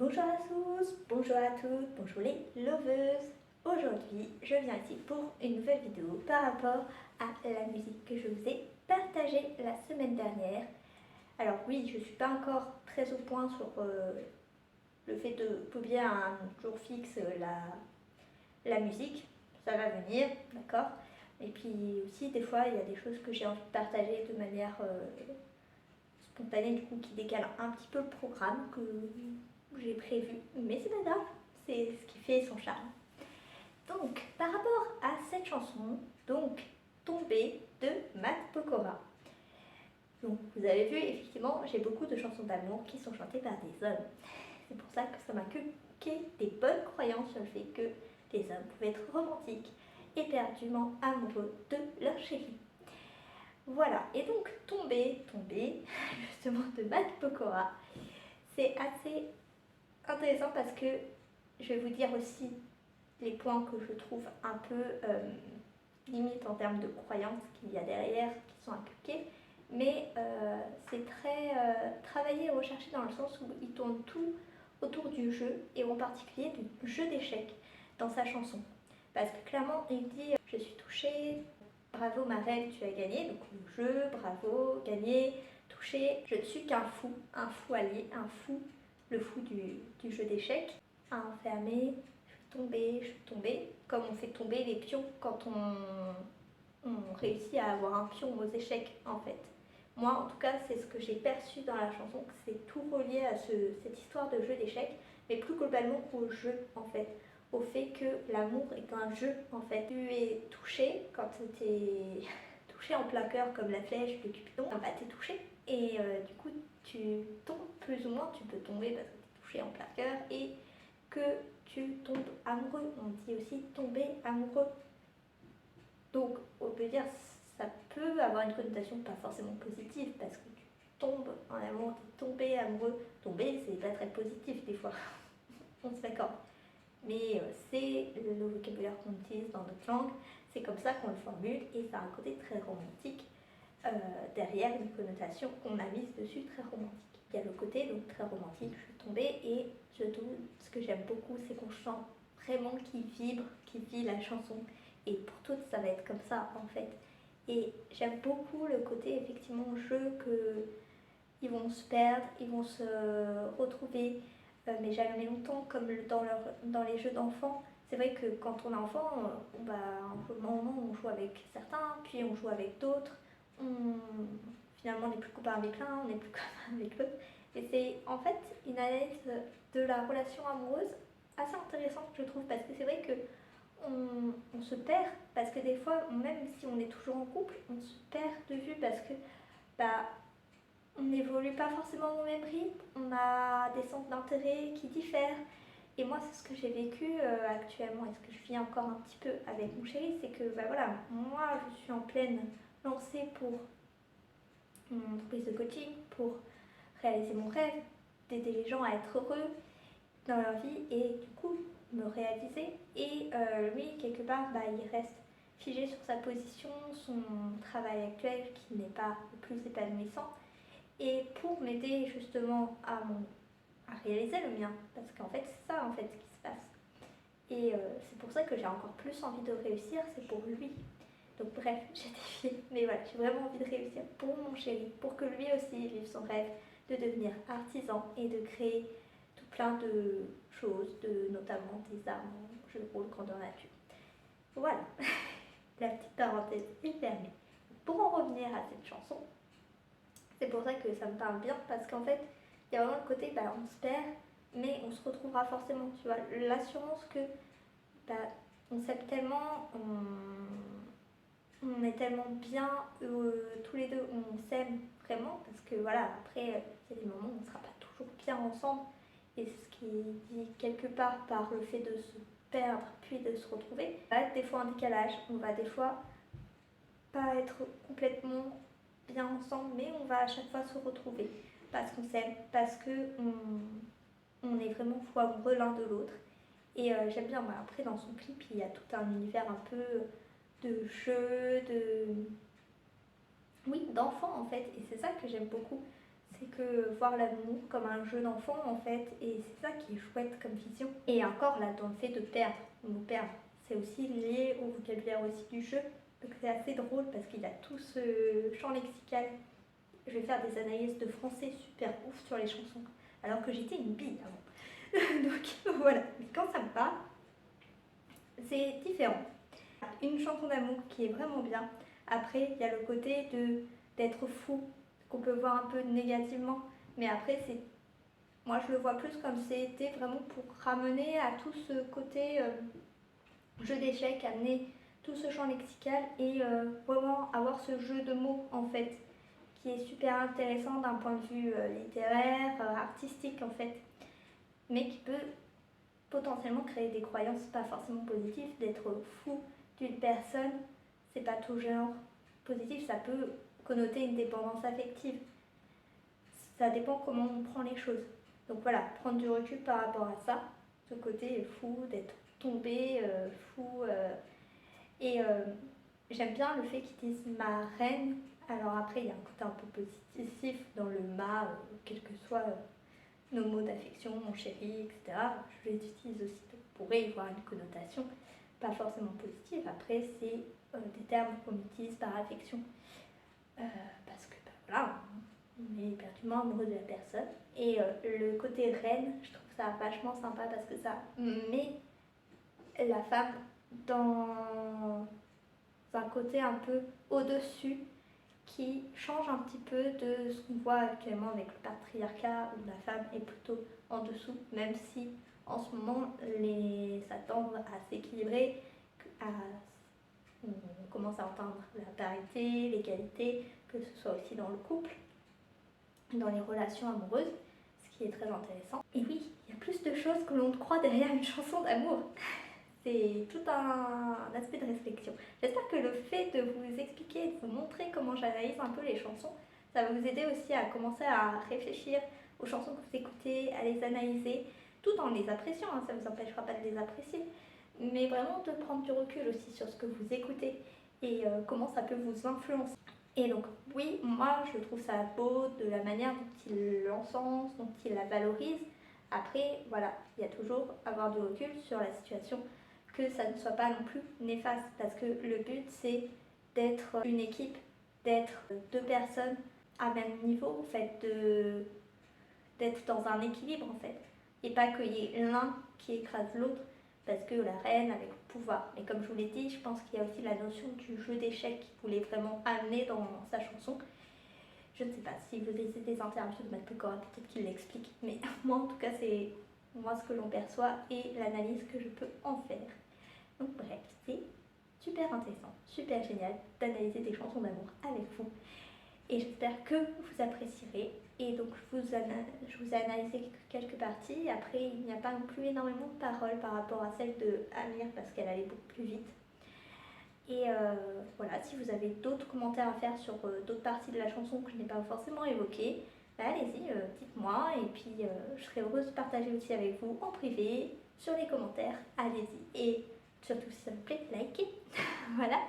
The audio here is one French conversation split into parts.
Bonjour à tous, bonjour à toutes, bonjour les loveuses. Aujourd'hui, je viens ici pour une nouvelle vidéo par rapport à la musique que je vous ai partagée la semaine dernière. Alors oui, je ne suis pas encore très au point sur le fait de publier à un jour fixe la musique. Ça va venir, d'accord. Et puis aussi, des fois, il y a des choses que j'ai envie de partager de manière spontanée, du coup, qui décale un petit peu le programme que j'ai prévu. Mais c'est pas grave, c'est ce qui fait son charme. Donc, par rapport à cette chanson, donc Tombée de Matt Pokora. Donc, vous avez vu, effectivement, j'ai beaucoup de chansons d'amour qui sont chantées par des hommes. C'est pour ça que ça m'a inculqué des bonnes croyances sur le fait que les hommes pouvaient être romantiques, éperdument amoureux de leur chérie. Voilà, et donc Tombée, justement de Matt Pokora, c'est assez intéressant parce que je vais vous dire aussi les points que je trouve un peu limites en termes de croyances qu'il y a derrière, qui sont inculquées, mais c'est très travaillé et recherché dans le sens où il tourne tout autour du jeu, et en particulier du jeu d'échecs dans sa chanson. Parce que clairement, il dit « Je suis touchée, bravo ma reine, tu as gagné », donc le jeu, bravo, gagné, touché, je ne suis qu'un fou allié, un fou, le fou du jeu d'échecs, enfermé, je suis tombée, comme on fait tomber les pions quand on réussit à avoir un pion aux échecs en fait. Moi en tout cas c'est ce que j'ai perçu dans la chanson, que c'est tout relié à cette histoire de jeu d'échecs, mais plus globalement au jeu en fait, au fait que l'amour est un jeu en fait. Tu es touché quand tu es touché en plein cœur comme la flèche de Cupidon, bah t'es touché et du coup tu tombes plus ou moins, tu peux tomber parce que tu es touché en plein cœur et que tu tombes amoureux. On dit aussi tomber amoureux. Donc on peut dire ça peut avoir une connotation pas forcément positive parce que tu tombes en amour, tu es tombé amoureux. Tomber c'est pas très positif des fois, on se d'accord. Mais c'est le vocabulaire qu'on utilise dans notre langue, c'est comme ça qu'on le formule et ça a un côté très romantique derrière une connotation qu'on a mise dessus très romantique. Il y a le côté donc très romantique, je suis tombée et je trouve ce que j'aime beaucoup c'est qu'on chante vraiment qui vibre, qui vit la chanson et pour toutes ça va être comme ça en fait. Et j'aime beaucoup le côté effectivement jeu que ils vont se perdre, ils vont se retrouver, mais jamais longtemps comme dans les jeux d'enfants. C'est vrai que quand on est enfant, un moment on joue avec certains, puis on joue avec d'autres. Finalement on n'est plus copain avec l'un, on n'est plus copain avec l'autre. Et c'est en fait une analyse de la relation amoureuse assez intéressante je trouve, parce que c'est vrai que on se perd, parce que des fois, même si on est toujours en couple, on se perd de vue parce que bah, on n'évolue pas forcément au même rythme, on a des centres d'intérêt qui diffèrent. Et moi, c'est ce que j'ai vécu actuellement et ce que je vis encore un petit peu avec mon chéri, c'est que bah voilà, moi je suis en pleine lancée pour mon entreprise de coaching, pour réaliser mon rêve, d'aider les gens à être heureux dans leur vie et du coup me réaliser. Et lui, quelque part, bah, il reste figé sur sa position, son travail actuel qui n'est pas le plus épanouissant. Et pour m'aider justement à réaliser le mien, parce qu'en fait c'est ça en fait ce qui se passe. Et c'est pour ça que j'ai encore plus envie de réussir, c'est pour lui. Donc bref, j'ai défié, mais voilà, j'ai vraiment envie de réussir pour mon chéri, pour que lui aussi vive son rêve de devenir artisan et de créer tout plein de choses, notamment des armes, jeux de rôle, grandeur nature. Voilà, la petite parenthèse est fermée. Pour en revenir à cette chanson, c'est pour ça que ça me parle bien, parce qu'en fait, il y a vraiment le côté, bah, on se perd, mais on se retrouvera forcément, tu vois. L'assurance que bah, on s'aime tellement, on est tellement bien, tous les deux, on s'aime vraiment, parce que voilà, après, il y a des moments où on ne sera pas toujours bien ensemble, et c'est ce qui dit quelque part par le fait de se perdre, puis de se retrouver, on va être des fois en décalage, on va des fois pas être complètement bien ensemble, mais on va à chaque fois se retrouver parce qu'on s'aime, parce qu'on est vraiment fou amoureux l'un de l'autre. Et j'aime bien, bah, après dans son clip il y a tout un univers un peu de jeu, oui, d'enfant en fait, et c'est ça que j'aime beaucoup, c'est que voir l'amour comme un jeu d'enfant en fait, et c'est ça qui est chouette comme vision. Et encore là, dans le fait de perdre, nous perdre, c'est aussi lié au vocabulaire aussi du jeu. Donc c'est assez drôle parce qu'il a tout ce champ lexical. Je vais faire des analyses de français super ouf sur les chansons, alors que j'étais une bille avant. Donc voilà, mais quand ça me parle, c'est différent. Une chanson d'amour qui est vraiment bien. Après, il y a le côté d'être fou, qu'on peut voir un peu négativement. Mais après, moi je le vois plus comme c'était vraiment pour ramener à tout ce côté jeu d'échecs, amener tout ce champ lexical et vraiment avoir ce jeu de mots en fait, qui est super intéressant d'un point de vue littéraire, artistique en fait, mais qui peut potentiellement créer des croyances pas forcément positives. D'être fou d'une personne, c'est pas tout genre positif, ça peut connoter une dépendance affective. Ça dépend comment on prend les choses. Donc voilà, prendre du recul par rapport à ça, ce côté fou, d'être tombé, fou. Et j'aime bien le fait qu'ils disent ma reine. Alors après, il y a un côté un peu positif dans le ma, quel que soit nos mots d'affection, mon chéri, etc. Je les utilise aussi, donc pourrait y voir une connotation pas forcément positive. Après, c'est des termes qu'on utilise par affection. Parce que voilà, on est éperdument amoureux de la personne. Et le côté reine, je trouve ça vachement sympa parce que ça met la femme dans un côté un peu au-dessus qui change un petit peu de ce qu'on voit actuellement avec le patriarcat où la femme est plutôt en dessous, même si en ce moment ça tend à s'équilibrer, on commence à entendre la parité, l'égalité, que ce soit aussi dans le couple, dans les relations amoureuses, ce qui est très intéressant. Et oui, il y a plus de choses que l'on croit derrière une chanson d'amour. C'est tout un aspect de réflexion. J'espère que le fait de vous expliquer, de vous montrer comment j'analyse un peu les chansons, ça va vous aider aussi à commencer à réfléchir aux chansons que vous écoutez, à les analyser, tout en les appréciant, hein, ça ne vous empêchera pas de les apprécier, mais vraiment de prendre du recul aussi sur ce que vous écoutez et comment ça peut vous influencer. Et donc oui, moi je trouve ça beau de la manière dont il l'encense, dont il la valorise. Après, voilà, il y a toujours avoir du recul sur la situation, que ça ne soit pas non plus néfaste, parce que le but c'est d'être une équipe, d'être deux personnes à même niveau, en fait, d'être dans un équilibre en fait, et pas qu'il y ait l'un qui écrase l'autre, parce que la reine avec le pouvoir. Mais comme je vous l'ai dit, je pense qu'il y a aussi la notion du jeu d'échecs qu'il voulait vraiment amener dans sa chanson. Je ne sais pas, si vous lisez des interviews de Matt Pokora, peut-être qu'il l'explique, mais moi en tout cas c'est moi ce que j'en perçois et l'analyse que je peux en faire. Donc bref, c'est super intéressant, super génial d'analyser des chansons d'amour avec vous. Et j'espère que vous apprécierez. Et donc je vous ai analysé quelques parties. Après, il n'y a pas non plus énormément de paroles par rapport à celle de Amir parce qu'elle allait beaucoup plus vite. Et voilà, si vous avez d'autres commentaires à faire sur d'autres parties de la chanson que je n'ai pas forcément évoquées, bah allez-y, dites-moi. Et puis je serai heureuse de partager aussi avec vous en privé, sur les commentaires. Allez-y. Et surtout, si ça vous plaît, likez. Voilà.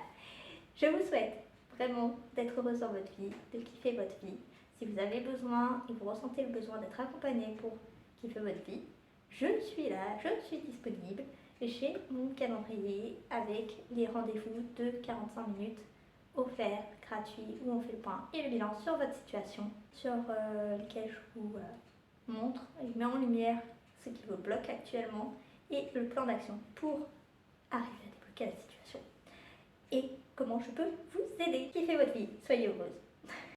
Je vous souhaite vraiment d'être heureuse dans votre vie, de kiffer votre vie. Si vous avez besoin et vous ressentez le besoin d'être accompagné pour kiffer votre vie, je suis là, je suis disponible. J'ai mon calendrier avec les rendez-vous de 45 minutes offerts, gratuits, où on fait le point et le bilan sur votre situation, sur lequel je vous montre et mets en lumière ce qui vous bloque actuellement et le plan d'action pour arriver à débloquer la situation et comment je peux vous aider. Kiffez votre vie, soyez heureuse.